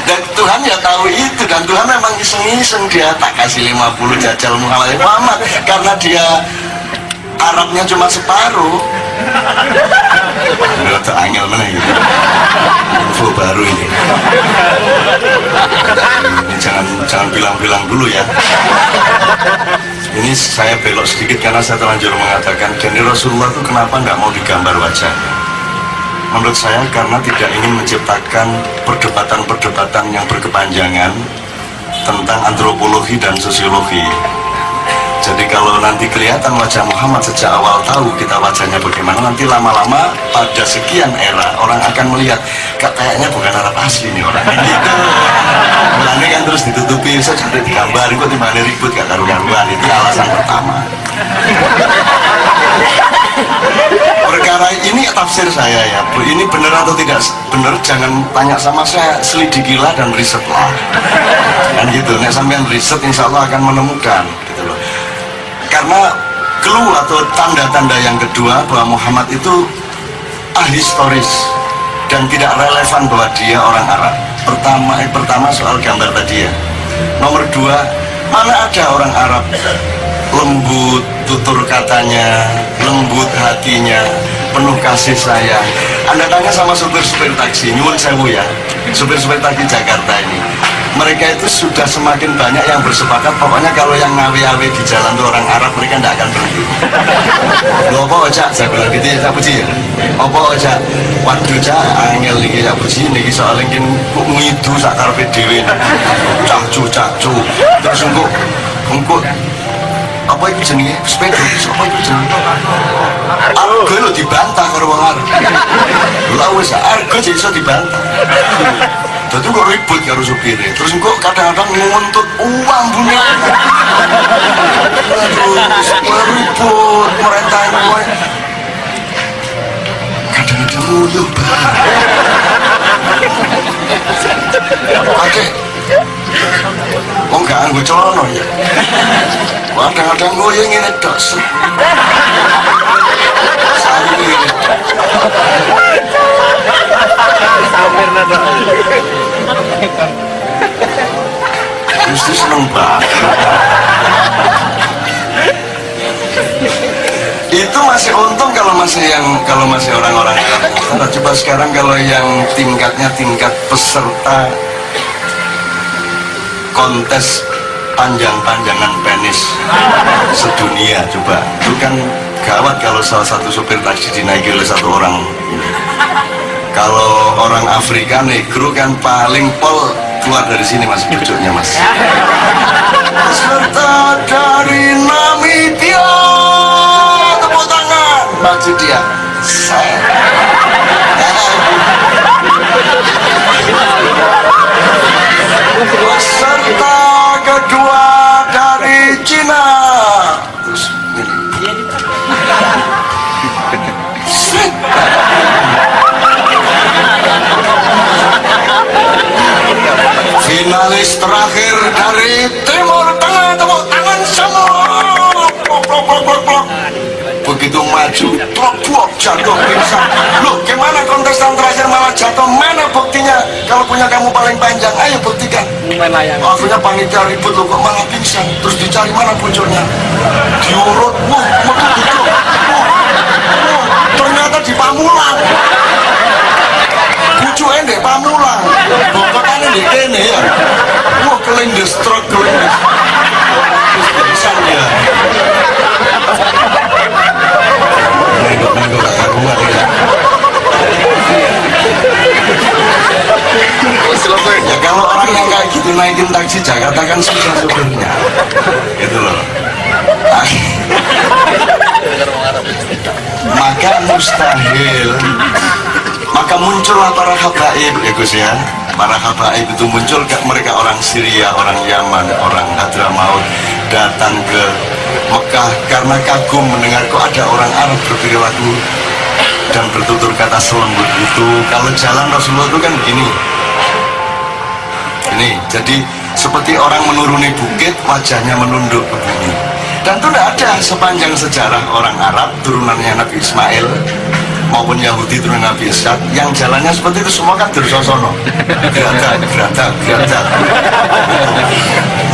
Dan Tuhan ya tahu itu, dan Tuhan memang iseng-iseng, dia tak kasih 50 jajal Muhammad karena dia Arabnya cuma separuh. Itu angel mana gitu. Info baru ini. Jangan bilang-bilang dulu ya. Ini saya belok sedikit karena saya terlanjur mengatakan, jadi Rasulullah itu kenapa nggak mau digambar wajahnya? Menurut saya karena tidak ingin menciptakan perdebatan-perdebatan yang berkepanjangan tentang antropologi dan sosiologi. Jadi kalau nanti kelihatan wajah Muhammad sejak awal tahu kita wajahnya bagaimana, nanti lama-lama pada sekian era orang akan melihat kayaknya bukan Arab asli nih orang ini gitu. Mulanya kan terus ditutupi, saya sampai digambar, kok tiba-tiba ribut gak karuan-karuan. Itu alasan pertama. Perkara ini tafsir saya ya Bu, ini benar atau tidak benar jangan tanya sama saya, selidikilah dan risetlah kan gitu. Nek sampean riset insya Allah akan menemukan gitu loh. Karena clue atau tanda-tanda yang kedua bahwa Muhammad itu ahistoris dan tidak relevan bahwa dia orang Arab. Pertama soal gambar tadi ya. Nomor dua, mana ada orang Arab lembut tutur katanya, lembut hatinya, penuh kasih sayang. Anda tanya sama supir-supir taksi, nyuwun sewu ya, supir-supir taksi Jakarta ini, mereka itu sudah semakin banyak yang bersepakat pokoknya kalau yang ngawe-awe di jalan itu orang Arab, mereka tidak akan berhenti. Loh apa ojak, saya bilang gitu ya, Puji ya, apa ojak, waduh cak, angel ini ya Puji, ini soalnya ingin ngidu sakar PDW, cakcu, terus engkau apa itu jenis sepeda, apa itu jenis argo lo dibantah karo wong Arab. Lah wis argo iso dibantah. Dadi kok ribut karo supire. Terus kok kadang-kadang nguntut uang bunyi. Terus ribut merentahin kowe. Kadang-kadang nguyuh banget. Oh enggak, gue celana ya. Kadang-kadang gue yang ini dos. Selalu ini. Sampai nada. Mesti seneng banget. Itu masih untung kalau masih orang-orang Arab. Coba sekarang kalau yang tingkat peserta kontes panjang-panjangan penis sedunia, coba itu kan gawat kalau salah satu supir taksi dinaiki oleh satu orang. Kalau orang Afrika negro kan paling pol keluar dari sini mas, pucuknya mas. Peserta dari Namibia, tepuk tangan bagi dia. Saya peserta kedua dari Cina, terus finalis terakhir dari Timur Tengah, tepuk tangan semua. Begitu maju, plok jatuh pingsan. Loh, gimana kontestan terakhir malah jatuh? Mana buktinya? Kalau punya kamu paling panjang, ayo buktikan. Akhirnya panitia ribut, loh kok malah pingsan. Terus dicari mana puncurnya? Diurut, ternyata di Pamulang. Pucuknya di Pamulang, bokotannya di kene ya. Wah, kelindes, truk kelindes. Terus pingsan ya. Nengok gak karuan ya. Ya kalau orang yang kayak gitu naikin taksi Jakarta kan susah supirnya gitu loh. Maka mustahil, maka muncullah para habaib ya Gus ya. Para habaib itu muncul, mereka orang Syria, orang Yaman, orang Hadramaut datang ke Mekah karena kagum mendengar kok ada orang Arab berperilaku dan bertutur kata selembut itu. Kalau jalan Rasulullah itu kan begini, ini jadi seperti orang menuruni bukit, wajahnya menunduk ke bumi. Dan itu tidak ada sepanjang sejarah orang Arab turunannya Nabi Ismail maupun Yahudi turun Nabi Ishak, yang jalannya seperti itu semua kan Dursosono, geratak.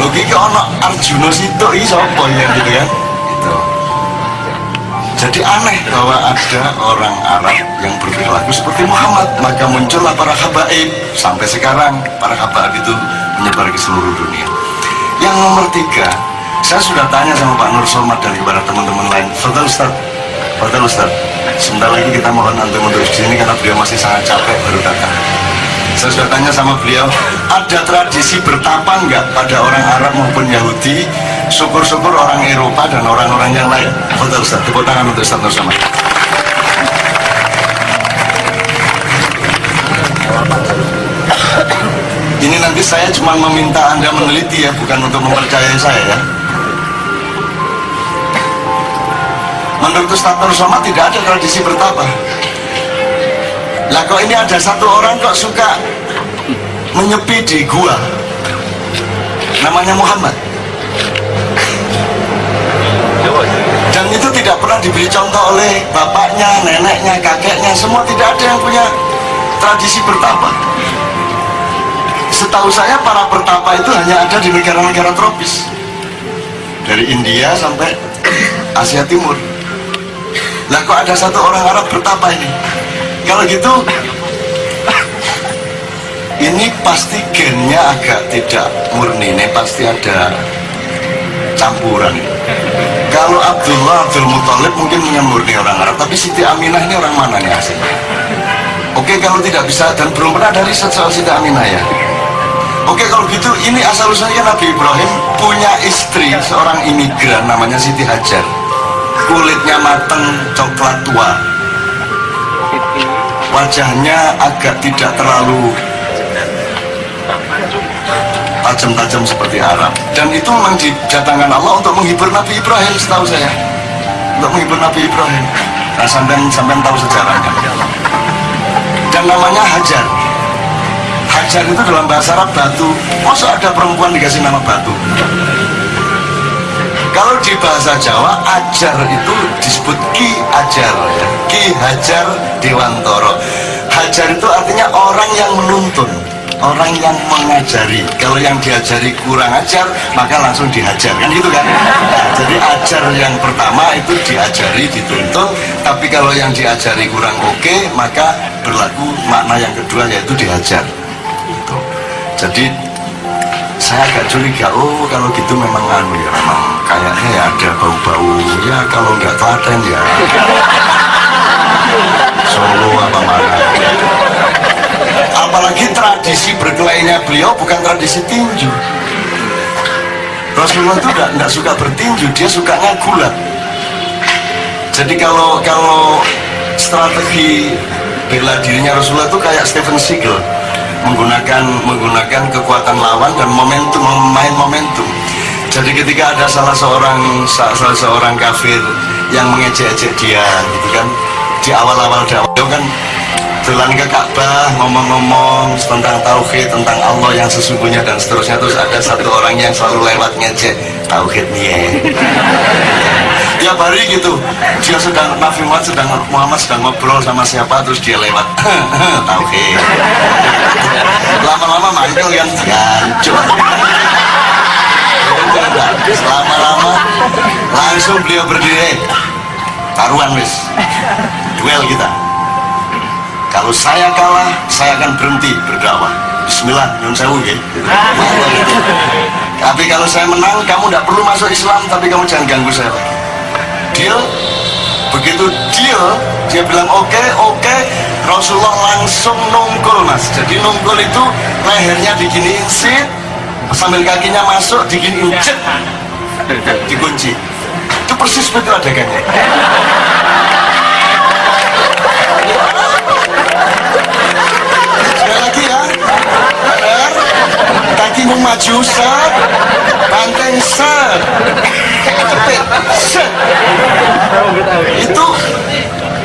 Logika ono Arjuna situ iso apa ya gitu kan? Gitu. Jadi aneh bahwa ada orang Arab yang berperilaku seperti Muhammad, maka muncullah para habaib. Sampai sekarang para habaib itu menyebar ke seluruh dunia. Yang nomor 3, saya sudah tanya sama Pak Nur Somad dan kepada teman-teman lain. Fadal Ustaz, sebentar lagi kita mohon antum untuk di sini karena beliau masih sangat capek baru datang. Saya sudah tanya sama beliau, ada tradisi bertapa enggak pada orang Arab maupun Yahudi? Syukur-syukur orang Eropa dan orang-orang yang lain. Fadal Ustaz, tepuk tangan untuk Ustaz Nur Somad. Ini nanti saya cuma meminta Anda meneliti ya, bukan untuk mempercayai saya ya. Menurut Ustaz Nur Somad tidak ada tradisi bertapa. Lah kok ini ada satu orang kok suka menyepi di gua, namanya Muhammad, dan itu tidak pernah diberi contoh oleh bapaknya, neneknya, kakeknya, semua tidak ada yang punya tradisi bertapa. Setahu saya para bertapa itu hanya ada di negara-negara tropis, dari India sampai Asia Timur. Lah kok ada satu orang Arab bertapa ini? Kalau gitu, ini pasti gennya agak tidak murni, ini pasti ada campuran. Kalau Abdul Muthalib mungkin punya murni orang Arab, tapi Siti Aminah ini orang mana nih asli? Oke, kalau tidak bisa dan belum pernah ada riset soal Siti Aminah ya. Oke, kalau gitu ini asal-usulnya Nabi Ibrahim punya istri seorang imigran namanya Siti Hajar. Kulitnya mateng, coklat tua, wajahnya agak tidak terlalu tajam-tajam seperti Arab, dan itu memang didatangkan Allah untuk menghibur Nabi Ibrahim, setahu saya, untuk menghibur Nabi Ibrahim. Nah, sampai tahu sejarahnya. Dan namanya Hajar. Hajar itu dalam bahasa Arab batu. Masa ada perempuan dikasih nama batu? Kalau di bahasa Jawa, ajar itu disebut Ki Ajar ya. Ki Hajar Dewantoro. Hajar itu artinya orang yang menuntun, orang yang mengajari. Kalau yang diajari kurang ajar, maka langsung dihajar, kan gitu kan? Nah, jadi ajar yang pertama itu diajari, dituntun. Tapi kalau yang diajari kurang oke, maka berlaku makna yang kedua, yaitu dihajar gitu. Jadi saya agak curiga, oh kalau gitu memang ya, memang kayaknya ya ada bau-bau ya, kalau nggak telaten ya Solo apa mana. Apalagi tradisi berkelainya beliau bukan tradisi tinju. Rasulullah itu nggak suka bertinju, dia sukanya gulat. Jadi kalau strategi bela dirinya Rasulullah itu kayak Steven Seagal, menggunakan kekuatan lawan dan memain momentum. Jadi ketika ada salah seorang kafir yang mengejek-ejek dia gitu kan, di awal-awal dakwah kan jalan ke Ka'bah ngomong-ngomong tentang tauhid, tentang Allah yang sesungguhnya dan seterusnya, terus ada satu orang yang selalu lewat ngejek tauhid nih. Tiap hari gitu, dia Muhammad sedang ngobrol sama siapa, terus dia lewat tauhid. Lama-lama manggil kan, gancuk. Lama-lama langsung beliau berdiri, taruhan wis, duel kita. Kalau saya kalah, saya akan berhenti berdakwah. Bismillah, nyun sewu ya. Tapi kalau saya menang, kamu tidak perlu masuk Islam, tapi kamu jangan ganggu saya lagi. Deal? Begitu deal, dia bilang oke, Rasulullah langsung nungkul mas. Jadi nungkul itu lehernya diginiin sit, sambil kakinya masuk diginiin jet, dikunci. Itu persis betul adegannya. Sekali lagi ya, benar. Kakimu maju set, banteng set, cepet set.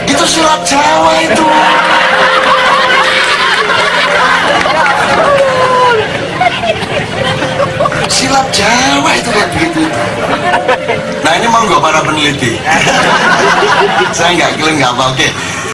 Itu silat Jawa itu. Silat Jawa itu kayak begitu. Nah ini monggo para peneliti. Saya nggak klaim nggak apa, oke.